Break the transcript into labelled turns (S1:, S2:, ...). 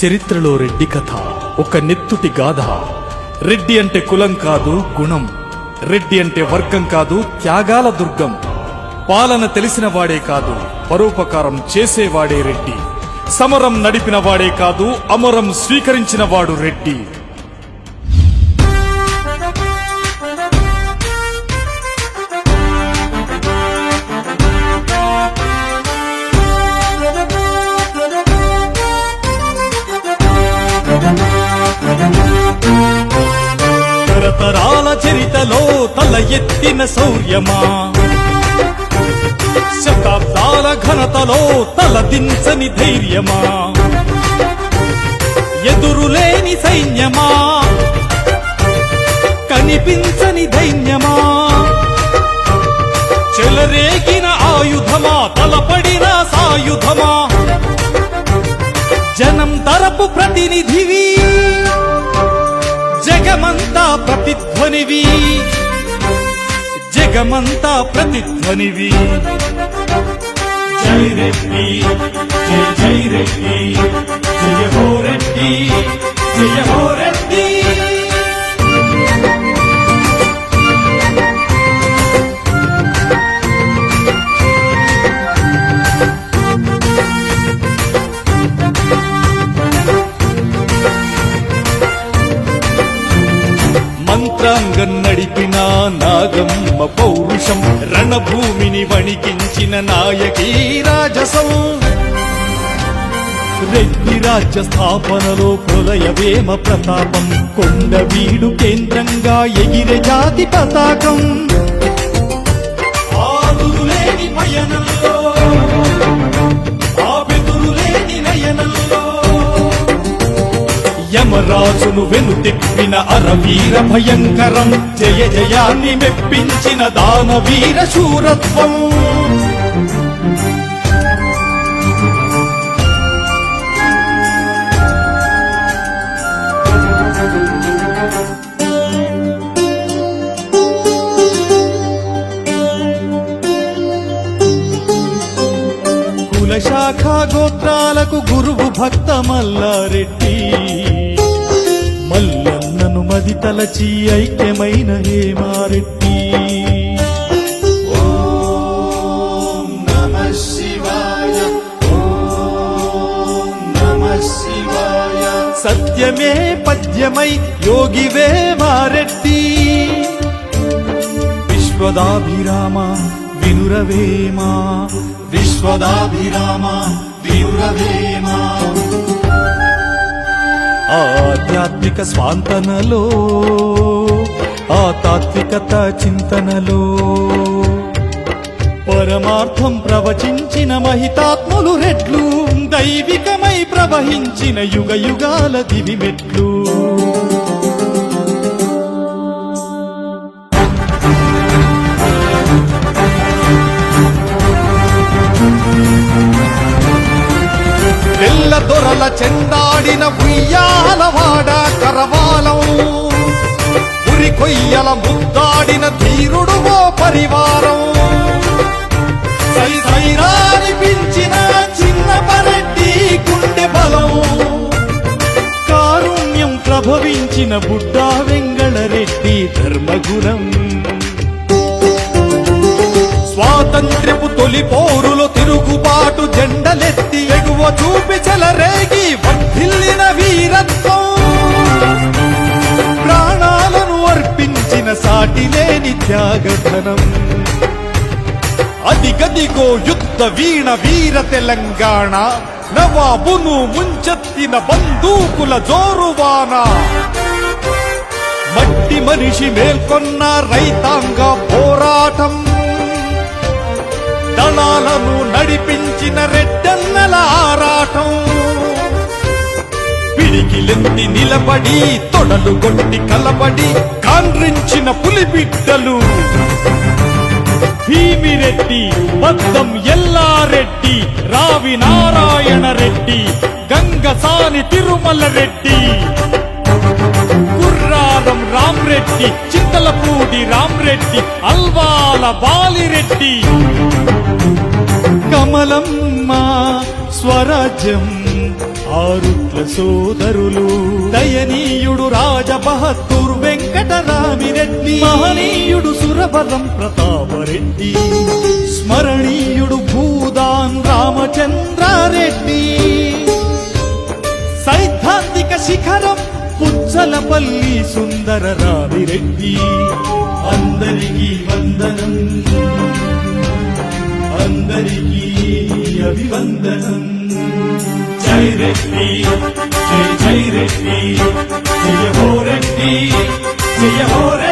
S1: చరిత్రలో రెడ్డి కథ ఒక నెత్తుటి గాథ. రెడ్డి అంటే కులం కాదు గుణం, రెడ్డి అంటే వర్గం కాదు త్యాగాల దుర్గం. పాలన తెలిసిన వాడే కాదు పరోపకారం చేసేవాడే రెడ్డి. సమరం నడిపిన వాడే కాదు అమరం స్వీకరించిన వాడు రెడ్డి. తరతరాల చరితలో తల ఎత్తిన శౌర్యమా, శతాబ్దాల ఘనతలో తలదించని ధైర్యమా, ఎదురులేని సైన్యమా, కనిపించని దైన్యమా, చెలరేగిన ఆయుధమా, తలపడిన సాయుధమా, జనం తరపు ప్రతినిధివి, జగమంతా ప్రతిధ్వనివి, జగమంతా ప్రతిధ్వనివి. జై రెడ్డి జై జై రెడ్డి, జయ హో రెడ్డి జయ హో రెడ్డి. మంత్రాంగం నడిపిన నాగమ్మ పౌరుషం, రణభూమిని వణికించిన నాయకీ రాజసం. రెడ్డి రాజ్య స్థాపనలో ప్రళయవేమ ప్రతాపం, కొండవీడు కేంద్రంగా ఎగిరే జాతి పతాకం. ఆదులేని పయనంలో, ఆబెదురులేని నయనంలో, యమరాజును వెనుతిప్పిన అరవీర భయంకరం, జయ జయాన్ని మెప్పించిన దానవీర శూరత్వం. కులశాఖ గోత్రాలకు గురువు భక్త మల్లారెడ్డి, మల్లన్నను మది తలచి ఐక్యమైన హేమారెడ్డి. ఓం నమః శివాయ, ఓం నమః శివాయ. సత్యమే పద్యమై యోగి వేమారెడ్డి, విశ్వదాభిరామ వినురవేమా, విశ్వదాభిరామ వినురవేమా. ఆధ్యాత్మిక స్వాంతనలో, ఆ తాత్వికత చింతనలో, పరమార్థం ప్రవచించిన మహితాత్ములు రెడ్లు, దైవికమై ప్రవహించిన యుగ యుగాల దివిమెట్లు. తెల్ల దొరల చెండాడిన ఉయ్యాలవాడ కరవాలం, ఉరి కొయ్యల ముద్దాడిన ధీరుడు ఓ పరివారం. సై సైరానిపించిన చిన్నపరెడ్డి గుండె బలం, కారుణ్యం ప్రభవించిన బుడ్డా వెంగళరెడ్డి ధర్మగుణం. స్వాతంత్ర్యపు తొలి పోరులో తిరుగుబాటు జెండలెత్తి ఎగువ చూపి చెలరేగి వర్ధిల్లిన వీరత్వం. ప్రాణాలను అర్పించిన సాటిలేని త్యాగధనం. అదిగదిగో యుద్ధ వీణ వీర తెలంగాణ, నవాబును ముంచెత్తిన బందూకుల జోరువాన. మట్టి మనిషి మేల్కొన్న రైతాంగ పోరాటం, దళాలను నడిపించిన రెడ్డన్నల ఆరాటం. పిడికిలెత్తి నిలబడి తొడలు కొట్టి కలబడి కాండ్రించిన పులిబిడ్డలు. భీమిరెడ్డి, బద్దం ఎల్లారెడ్డి, రావి నారాయణ రెడ్డి, గంగసాని తిరుమల రెడ్డి, గుర్రారం రామ్రెడ్డి, చింతలపూడి రామ్రెడ్డి, అల్వాల బాలిరెడ్డి. కమలమ్మ స్వరాజ్యం ఆరుట్ల సోదరులు దయనీయుడు రాజబహద్దూర్ వెంకటరామిరెడ్డి, మహనీయుడు సురవరం ప్రతాపరెడ్డి, స్మరణీయుడు భూదాన్ రామచంద్రారెడ్డి, సైద్ధాంతిక శిఖరం పుచ్చలపల్లి సుందర రామిరెడ్డి. అందరికీ వందనం, అందరికీ అభివందనం. జై రెడ్డి, జై జై రెడ్డి, జయ హో రెడ్డి, జయ హో రెడ్డి.